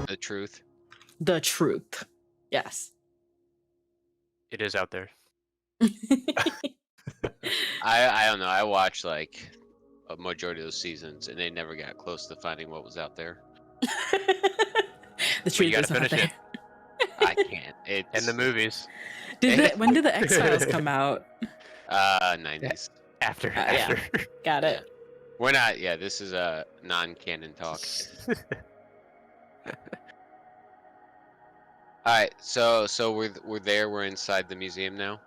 The truth. The truth. Yes. It is out there. I don't know. I watched like a majority of those seasons, and they never got close to finding what was out there. The truth gotta is not finish there. it. I can't. It's And the movies When did the X-Files come out? 90s. after. Yeah. Got it. We're not. Yeah, this is a non-canon talk. All right, so we're there. We're inside the museum now.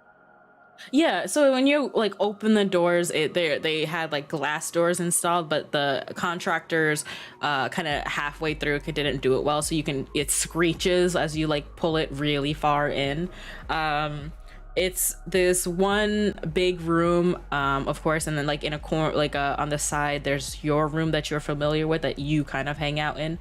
Yeah, so when you like open the doors, they had like glass doors installed, but the contractors kind of halfway through didn't do it well, so it screeches as you like pull it really far in. It's this one big room, of course, and then like in a corner, like on the side, there's your room that you're familiar with that you kind of hang out in.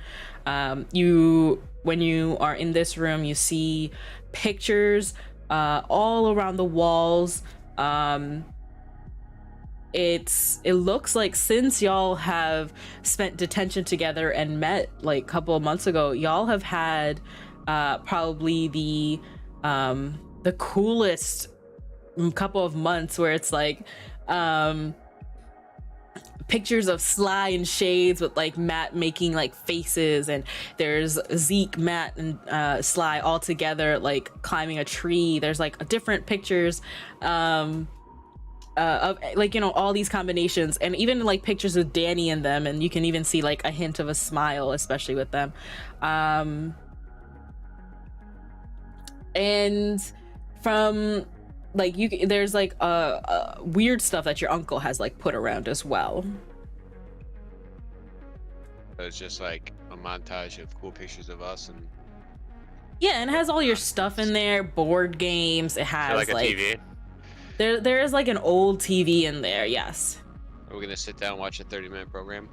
When you are in this room, you see pictures all around the walls. It looks like since y'all have spent detention together and met like a couple of months ago, y'all have had probably the coolest couple of months, where it's like pictures of Sly and Shades with like Matt making like faces, and there's Zeke, Matt, and Sly all together like climbing a tree. There's like different pictures of like, you know, all these combinations, and even like pictures of Danny in them, and you can even see like a hint of a smile, especially with them. And from like there's like weird stuff that your uncle has like put around as well. So it's just like a montage of cool pictures of us, and Yeah, and it has all your stuff in there, board games. It has like a TV. There is like an old TV in there. Yes. are we gonna sit down and watch a 30-minute program?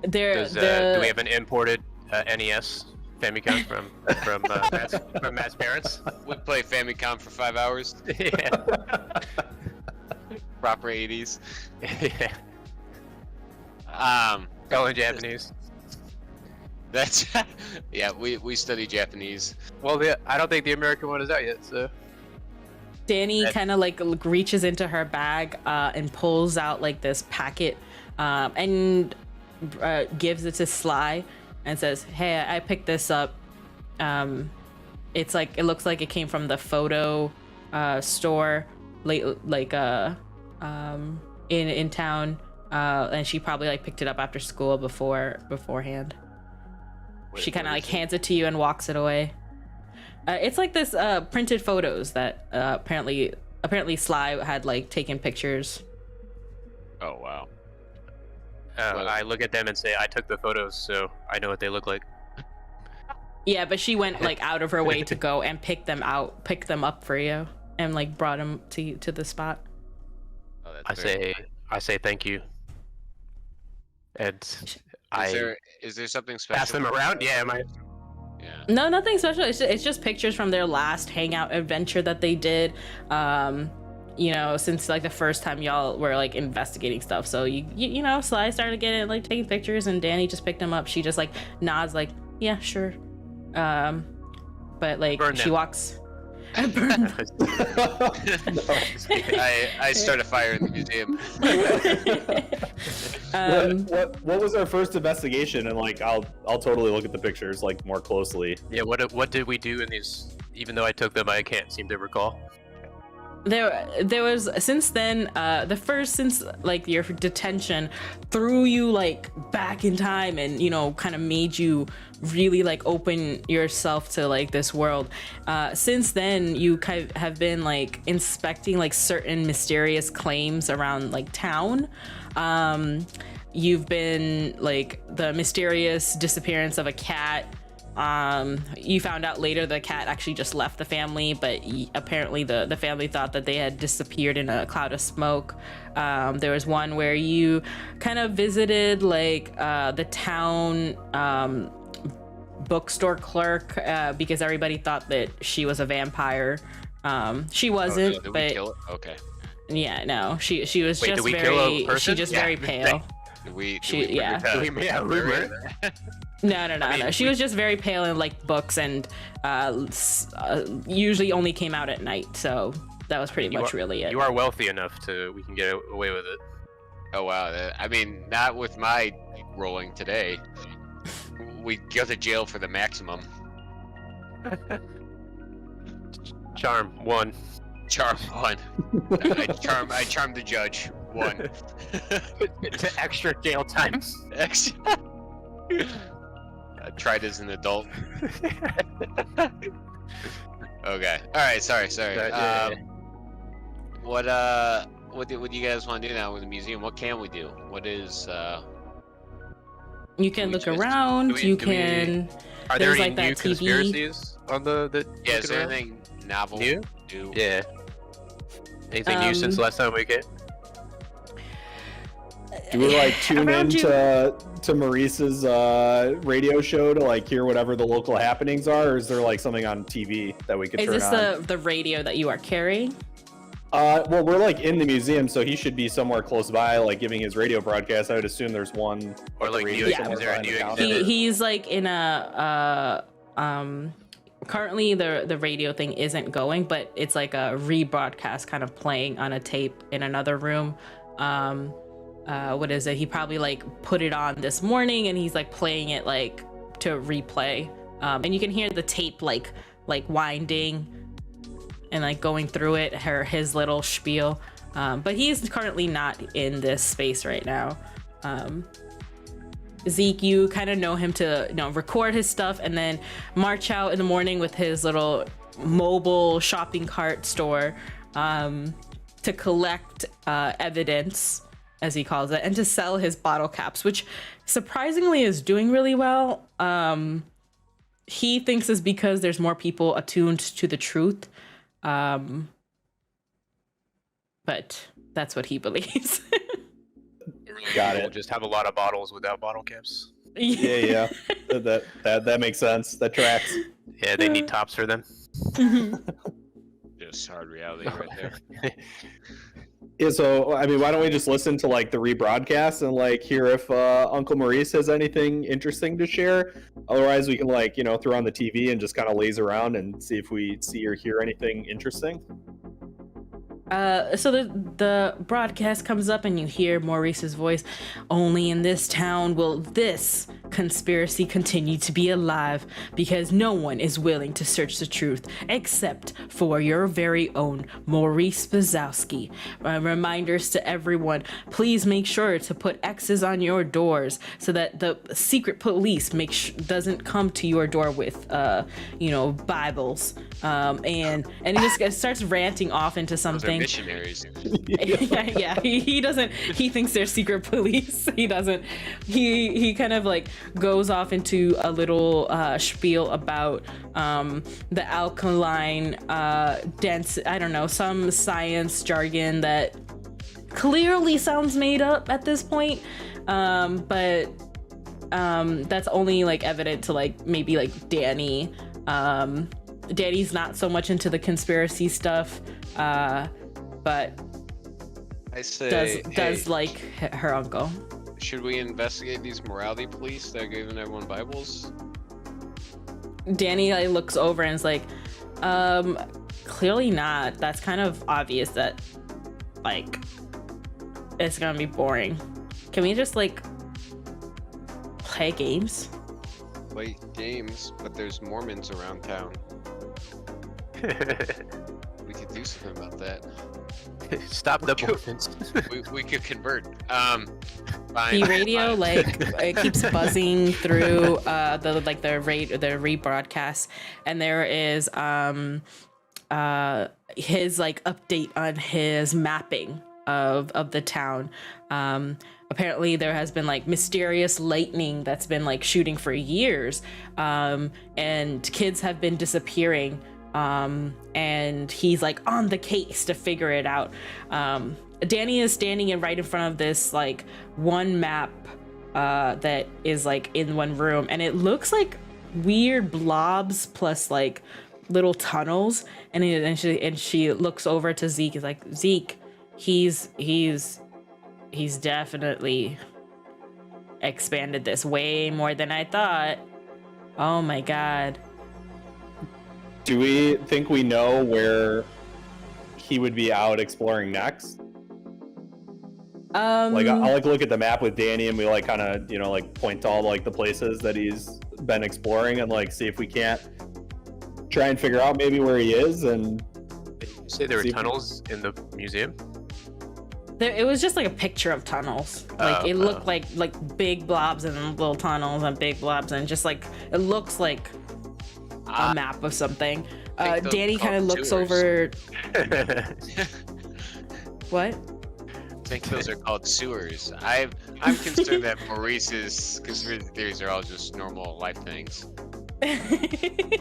Do we have an imported NES Famicom from Matt's parents? We play Famicom for 5 hours. Yeah. Proper 80s. Yeah. All in Japanese. That's yeah. We study Japanese. Well, I don't think the American one is out yet, so. Danny kind of like reaches into her bag and pulls out like this packet and gives it to Sly and says, "Hey, I picked this up. It's like, it looks like it came from the photo store in town, and she probably like picked it up after school beforehand." Wait, She kind of what like is it? hands it to you and walks it away. It's like this printed photos that apparently Sly had like taken pictures. Oh wow. I look at them and say, I took the photos, so I know what they look like. Yeah, but she went like out of her way to go and pick them up for you, and like brought them to the spot. Oh, that's very I say thank you. And Is there something special? pass them around? Yeah, Yeah. No, nothing special. It's just pictures from their last hangout adventure that they did. You know, since like the first time y'all were like investigating stuff. So you know, Sly started getting like taking pictures, and Danny just picked them up. She just like nods like, yeah, sure. But like Burn she them. walks. And burn them. I start a fire in the museum. What was our first investigation? And like, I'll totally look at the pictures like more closely. Yeah, what did we do in these? Even though I took them, I can't seem to recall. There was, since then, since like your detention threw you like back in time, and you know, kind of made you really like open yourself to like this world. Since then, you kind of have been like inspecting like certain mysterious claims around like town. You've been like the mysterious disappearance of a cat. You found out later the cat actually just left the family, but apparently the family thought that they had disappeared in a cloud of smoke. There was one where you kind of visited like the town bookstore clerk because everybody thought that she was a vampire. She wasn't, Did we but kill it? Okay. yeah, no, she was Wait, just did we kill a very person? she just Yeah. very pale. Did we She- put yeah. her- Yeah, bury we her there? No. She was just very pale and liked books, and usually only came out at night. So that was pretty much really it. You are wealthy enough we can get away with it. Oh wow! I mean, not with my rolling today. We go to jail for the maximum. Charm 1. Charm 1. I charm the judge 1. Extra jail time. I tried as an adult. Okay. All right. Sorry. What do you guys want to do now with the museum? What can we do? What is You can look around. Are there There's any like that new TV. conspiracies on the? Yeah, is there anything novel? New? Yeah. Anything new since last time we came? Do we like tune in to Maurice's radio show to like hear whatever the local happenings are, or is there like something on TV that we could turn on? Is this the radio that you are carrying? Well, we're like in the museum, so he should be somewhere close by, like giving his radio broadcast. I would assume there's one. Or like new, Yeah. is there a new exhibit? He's like in a currently the radio thing isn't going, but it's like a rebroadcast kind of playing on a tape in another room. What is it? He probably like put it on this morning, and he's like playing it like to replay. And you can hear the tape like winding and like going through it, his little spiel. But he's currently not in this space right now. Zeke, you kind of know him to record his stuff and then march out in the morning with his little mobile shopping cart store to collect evidence, as he calls it, and to sell his bottle caps, which surprisingly is doing really well. He thinks is because there's more people attuned to the truth. But that's what he believes. Got it. We'll just have a lot of bottles without bottle caps. Yeah. That makes sense. That tracks. Yeah, they need tops for them. Just hard reality right there. Yeah, so I mean, why don't we just listen to like the rebroadcast and like hear if Uncle Maurice has anything interesting to share? Otherwise, we can like throw on the TV and just kind of laze around and see if we see or hear anything interesting. So the broadcast comes up and you hear Maurice's voice. Only in this town will this conspiracy continue to be alive, because no one is willing to search the truth except for your very own Maurice Bazowski. Reminders to everyone, please make sure to put X's on your doors so that the secret police doesn't come to your door with Bibles. And it starts ranting off into something. Missionaries. yeah. He doesn't. He thinks they're secret police. He doesn't. He kind of like goes off into a little spiel about the alkaline dense. I don't know, some science jargon that clearly sounds made up at this point. But that's only like evident to like maybe like Danny. Danny's not so much into the conspiracy stuff, but I say does like her uncle. Should we investigate these morality police that are giving everyone Bibles? Danny like looks over and is like, clearly not. That's kind of obvious that like it's gonna be boring. Can we just like play games? Play games, but there's Mormons around town. We could do something about that. Stop the Mormons. we could convert. Fine. The radio like it keeps buzzing through the rebroadcast, and there is his like update on his mapping of the town. Apparently there has been like mysterious lightning that's been like shooting for years, and kids have been disappearing. And he's like on the case to figure it out. Danny is standing right in front of this like one map that is like in one room, and it looks like weird blobs plus like little tunnels. And she looks over to Zeke. Is like, Zeke, he's definitely expanded this way more than I thought. Oh my god. Do we think we know where he would be out exploring next? Like I'll like look at the map with Danny and we like kind of, you know, like point to all like the places that he's been exploring and like see if we can't try and figure out maybe where he is. And Did you say there were tunnels in the museum? It was just like a picture of tunnels. Like it looked like big blobs and little tunnels and big blobs and just like it looks like a map of something. Danny kind of looks over. What? I think those are called sewers. I'm concerned that Maurice's conspiracy theories are all just normal life things.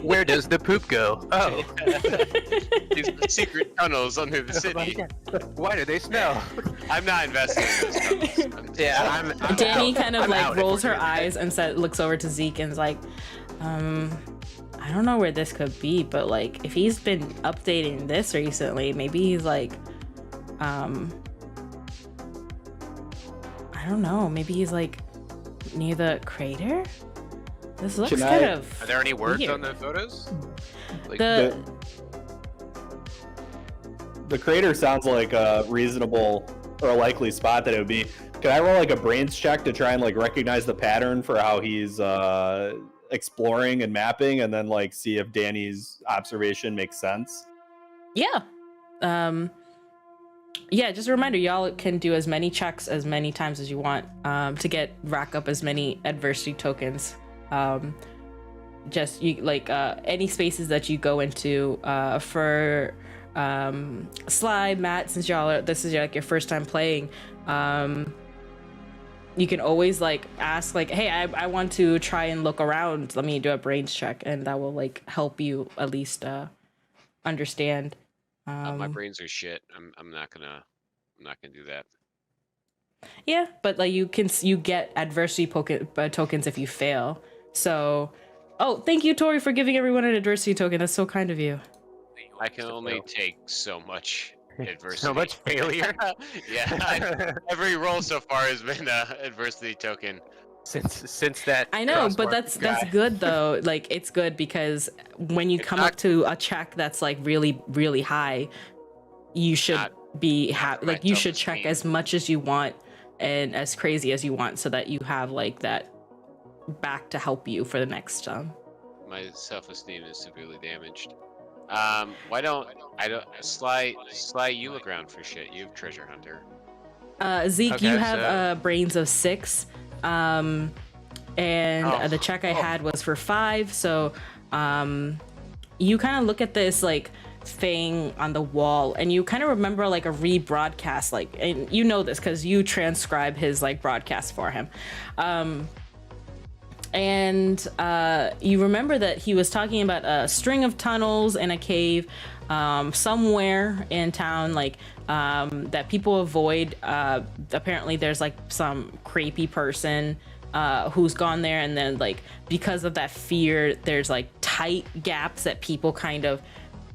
Where does the poop go? Oh, These are secret tunnels under the city. Why do they smell? I'm not invested in those tunnels. Yeah, I'm Danny out. kind of I'm like out if rolls we're her doing eyes and looks over to Zeke and is like, I don't know where this could be, but like if he's been updating this recently, maybe he's like, I don't know, maybe he's like near the crater. This looks kind of. Are there any words weird. on the photos? Like, The crater sounds like a reasonable or a likely spot that it would be. Can I roll like a brains check to try and like recognize the pattern for how he's exploring and mapping, and then like see if Danny's observation makes sense? Yeah. Yeah, just a reminder, y'all can do as many checks as many times as you want to rack up as many adversity tokens. Just you like any spaces that you go into for Sly, Matt, since this is like your first time playing, you can always like ask like, hey, I want to try and look around, let me do a brains check, and that will like help you at least understand. My brains are shit. I'm not gonna do that. Yeah, but like you get adversity tokens if you fail. So, oh, thank you, Tori, for giving everyone an adversity token. That's so kind of you. I can only take so much adversity. so much failure. Yeah, every roll so far has been adversity token. Since that. I know, but crosswalk that's guy. good though. Like it's good because when you come up to a check that's like really really high, you should like you should check as much as you want and as crazy as you want so that you have like that back to help you for the next My self-esteem is severely damaged. Why don't Sly, you look around for shit. You have treasure hunter. Zeke, Okay, you have brains of 6, and the check I had was for 5. So you kind of look at this like thing on the wall and you kind of remember like a rebroadcast, like, and you know this because you transcribe his like broadcast for him. And you remember that he was talking about a string of tunnels in a cave somewhere in town, like that people avoid. Apparently there's like some creepy person who's gone there, and then like because of that fear there's like tight gaps that people kind of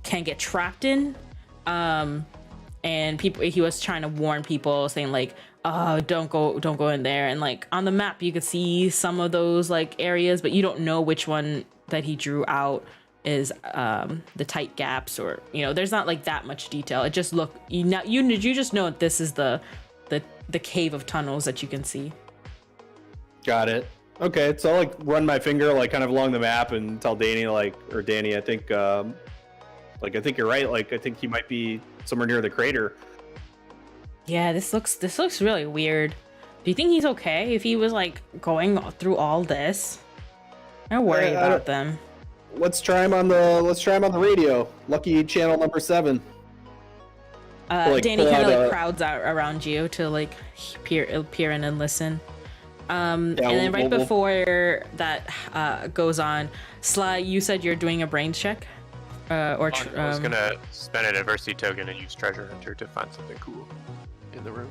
can get trapped in. And he was trying to warn people, saying like, oh, don't go in there. And like on the map you could see some of those like areas, but you don't know which one that he drew out is the tight gaps, or you know, there's not like that much detail. It just you just know that this is the cave of tunnels that you can see. Got it. Okay, so I'll like run my finger like kind of along the map and tell Danny like, or Danny, I think I think you're right. Like I think he might be somewhere near the crater. Yeah, this looks really weird. Do you think he's okay if he was like going through all this? I worry about them. Let's try him on the radio. Lucky channel number 7. Danny kind of like crowds out around you to like peer in and listen. And then right before that goes on, Sly, you said you're doing a brain check. I was gonna spend an adversity token and use treasure hunter to find something cool in the room.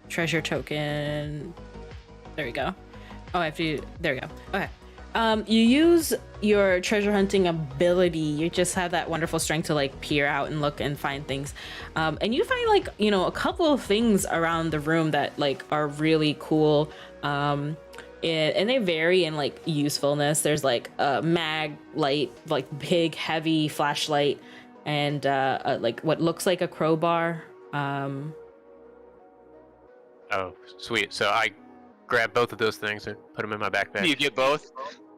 Treasure token. There we go. Oh, I have to. There we go. Okay. You use your treasure hunting ability. You just have that wonderful strength to like peer out and look and find things. And you find like, you know, a couple of things around the room that like are really cool. And they vary in like usefulness. There's like a mag light, like big, heavy flashlight, and like what looks like a crowbar. Oh, sweet. So I grab both of those things and put them in my backpack. You get both?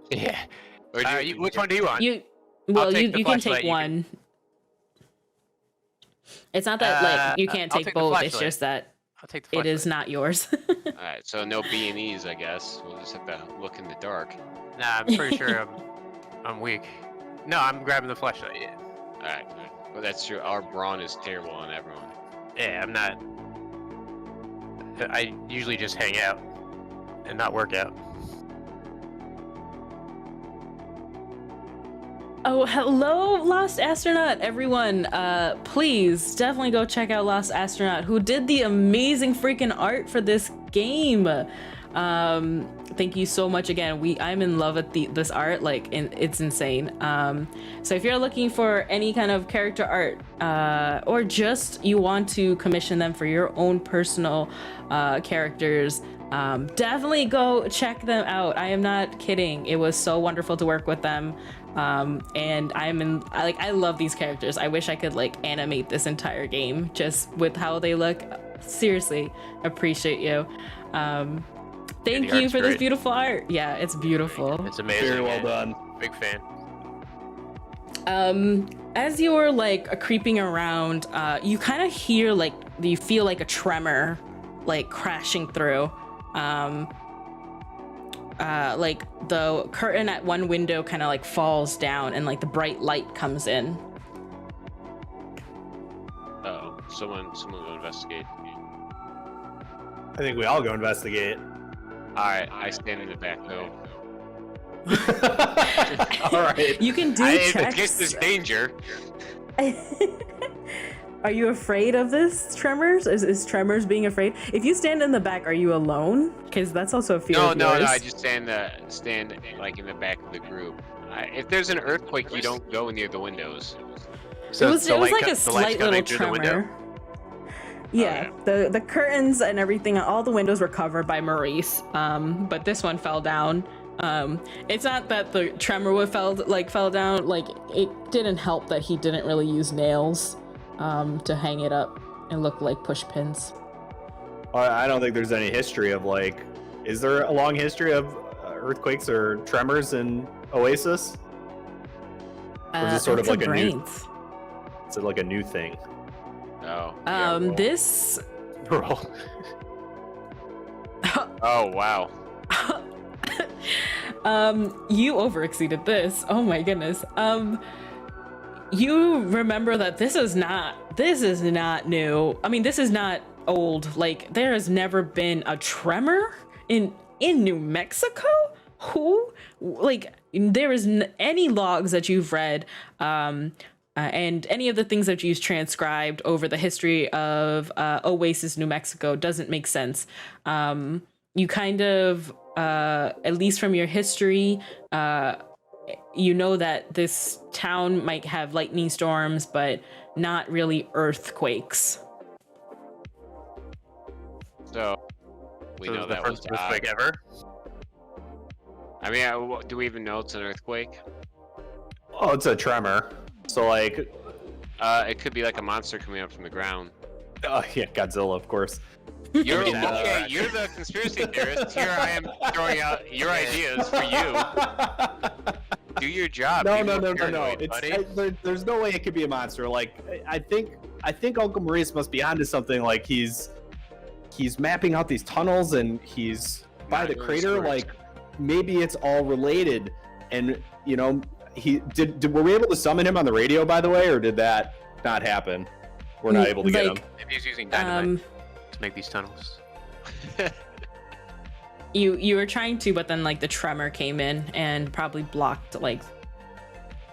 Yeah. Or Which one do you want? You can take one. It's not that like you can't take both. It's just that I'll take the it is not yours. Alright, so no B&Es, I guess. We'll just have to look in the dark. Nah, I'm pretty sure I'm weak. No, I'm grabbing the flashlight. Yeah. Alright, well that's true. Our brawn is terrible on everyone. Yeah, I'm not. I usually just hang out and not work out. Oh, hello, Lost Astronaut, everyone. Please definitely go check out Lost Astronaut, who did the amazing freaking art for this game. Thank you so much again. I'm in love with this art, like it's insane. So if you're looking for any kind of character art, or just you want to commission them for your own personal characters, definitely go check them out. I am not kidding. It was so wonderful to work with them. And I love these characters. I wish I could like animate this entire game just with how they look. Seriously, appreciate you. Thank you for this beautiful art. Yeah, it's beautiful. It's amazing. Very well done. Big fan. As you're like creeping around, you kind of hear like, you feel like a tremor like crashing through. Like the curtain at one window kind of like falls down and like the bright light comes in. Uh-oh, someone go investigate. I think we all go investigate. Alright, I stand in the back though. All right. You can do If checks. it gets this danger. Are you afraid of this, Tremors? Is Tremors being afraid? If you stand in the back, are you alone? Because that's also a fear of No, yours. I just stand like in the back of the group. If there's an earthquake, you don't go near the windows. So it was like a slight little tremor. Yeah, Okay. the curtains and everything, all the windows were covered by Maurice, but this one fell down. It's not that the tremor fell down, like it didn't help that he didn't really use nails to hang it up and look like push pins. I don't think there's any history of like, is there a long history of earthquakes or tremors in Oasis? Or is it sort of like is it like a new thing? Oh. This. Roll. Oh wow. You overexceeded this. Oh my goodness. You remember that this is not new. I mean, this is not old. Like, there has never been a tremor in New Mexico. There is any logs that you've read, and any of the things that you've transcribed over the history of Oasis, New Mexico doesn't make sense. You kind of, at least from your history, you know that this town might have lightning storms, but not really earthquakes. So we know the that first was earthquake ever. I mean, do we even know it's an earthquake? Oh, it's a tremor. So like, it could be like a monster coming up from the ground. oh yeah, Godzilla, of course. You're Yeah. okay. You're the conspiracy theorist. Here I am throwing out your ideas for you. Do your job. No. Be more paranoid, buddy. There's no way it could be a monster. Like, I think Uncle Maurice must be onto something. Like he's mapping out these tunnels and he's by Not the doing crater. sewers. Like maybe it's all related. And you know, were we able to summon him on the radio, by the way, or did that not happen? We're not able to get him. Maybe he's using dynamite to make these tunnels. You were trying to, but then like the tremor came in and probably blocked like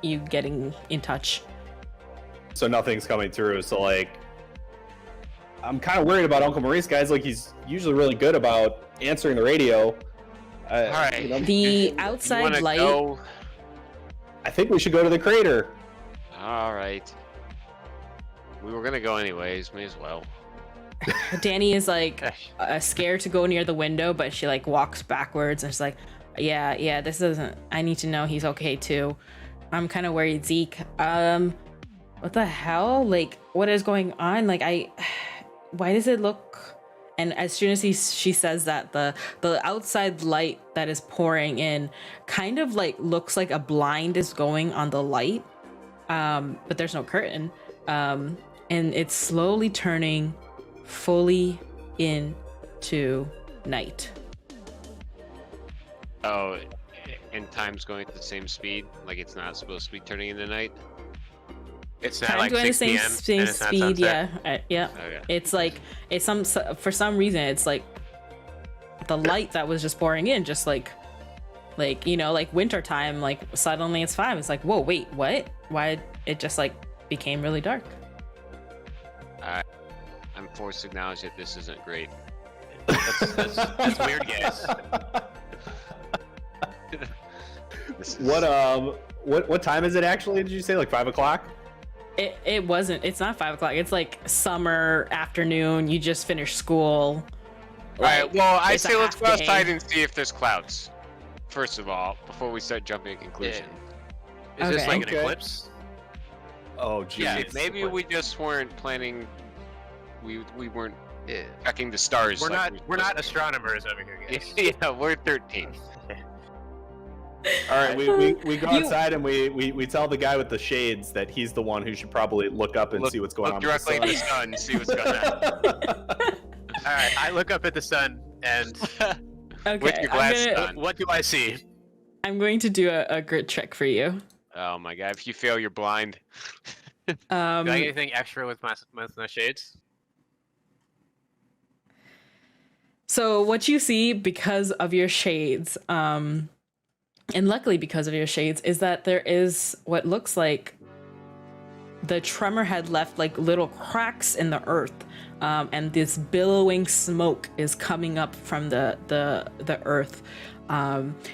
you getting in touch. So nothing's coming through. So like, I'm kind of worried about Uncle Maurice, guys. Like he's usually really good about answering the radio. All right. The outside light. Go? I think we should go to the crater. All right. We were gonna go anyways. May as well. Danny is like scared to go near the window, but she like walks backwards and she's like, yeah, this doesn't. I need to know he's okay too. I'm kind of worried, Zeke. What the hell? Like, what is going on? Like, why does it look? And as soon as she says that, the outside light that is pouring in kind of like looks like a blind is going on the light, but there's no curtain, and it's slowly turning fully into night. Oh, and time's going at the same speed? Like it's not supposed to be turning into night? It's not Time like going the 6 same, p.m. same and it's not speed, sunset? yeah. Okay. It's like for some reason it's like the light that was just pouring in, just like you know, like winter time, like suddenly it's 5. It's like, whoa, wait, what? Why it just like became really dark? I'm forced to acknowledge that this isn't great. That's weird, guys. What time is it actually? Did you say like 5 o'clock? It wasn't. It's not 5 o'clock. It's like summer afternoon. You just finished school. All right. Well, I it's a say let's half go outside day. and see if there's clouds. First of all, before we start jumping to conclusion. Is this Okay. like an Okay. eclipse? Oh, geez. Yeah, maybe we just weren't planning. We weren't Yeah. checking the stars. We're like not we're not astronomers over here, guys. Yeah, we're 13. All right, we go outside and we tell the guy with the shades that he's the one who should probably look up and see what's going on. Look directly at the sun and see what's going on. All right, I look up at the sun and Okay, With your glass I'm, on. what do I see? I'm going to do a grit check for you. Oh my god! If you fail, you're blind. Do I get anything extra with my shades? So what you see because of your shades, and luckily because of your shades, is that there is what looks like the tremor had left like little cracks in the earth, and this billowing smoke is coming up from the earth.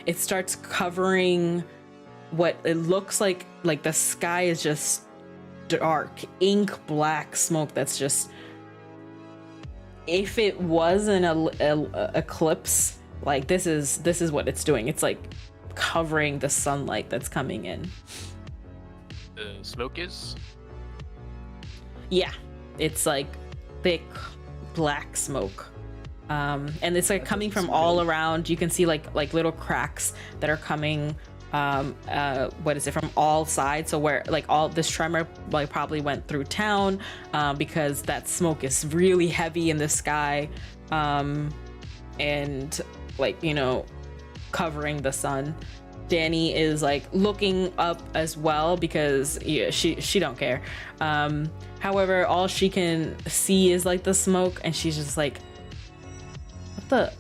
It starts covering what it looks like the sky is just dark, ink black smoke that's just. If it was an eclipse, like this is what it's doing. It's like covering the sunlight that's coming in. The smoke is? Yeah, it's like thick black smoke, and it's like coming from all around. You can see like little cracks that are coming. What is it, from all sides? So where like all this tremor like probably went through town, because that smoke is really heavy in the sky, and like, you know, covering the sun. Danny is like looking up as well because she don't care. However, all she can see is like the smoke, and she's just like, what the?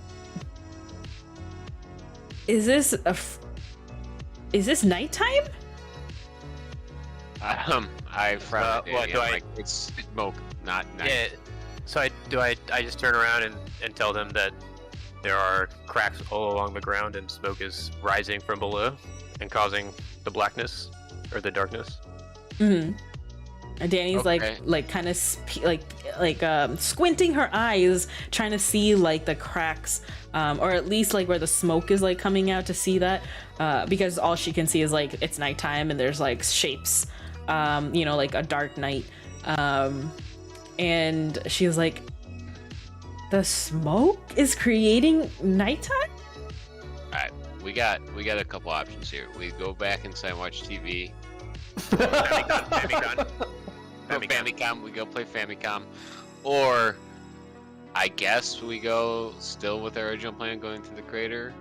Is this nighttime? I frown. What do I? Like, it's smoke, not night. Yeah. So I just turn around and tell them that there are cracks all along the ground and smoke is rising from below and causing the blackness or the darkness. Mm-hmm. And Danny's Okay. like kind of squinting her eyes, trying to see like the cracks, or at least like where the smoke is like coming out to see that, because all she can see is like it's nighttime and there's like shapes, you know, like a dark night, and she's like, the smoke is creating nighttime. All right, we got a couple options here. We go back inside and watch TV. Famicom. Famicom. We go play Famicom, or I guess we go still with our original plan, going to the crater.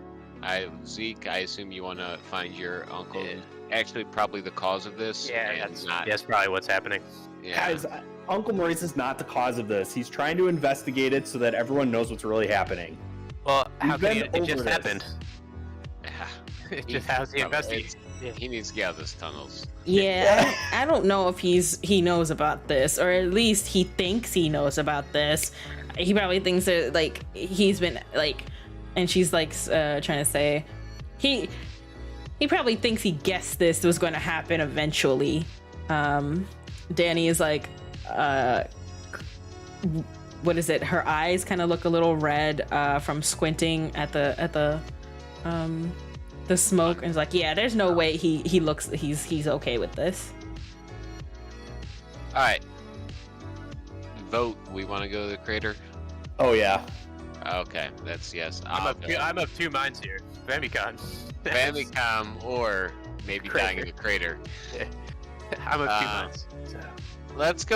Zeke, I assume you want to find your uncle. Yeah. Actually, probably the cause of this. Yeah, and not. that's probably what's happening. Yeah. Guys, Uncle Maurice is not the cause of this. He's trying to investigate it so that everyone knows what's really happening. Well, how We've can been it just over this. happened? It just has to investigate. He needs to get out of those tunnels. Yeah, I don't know if he knows about this, or at least he thinks he knows about this. He probably thinks that like he's been like and she's like trying to say he probably thinks he guessed this was going to happen eventually. Danny is like, what is it? Her eyes kind of look a little red from squinting at the smoke, and is like, yeah, there's no way he looks he's okay with this. All right. Vote. We want to go to the crater. Oh yeah. Okay, that's yes. I'm of two minds here. Famicom. Famicom or maybe dying in the crater. I'm of two Uh, minds. So. Let's go.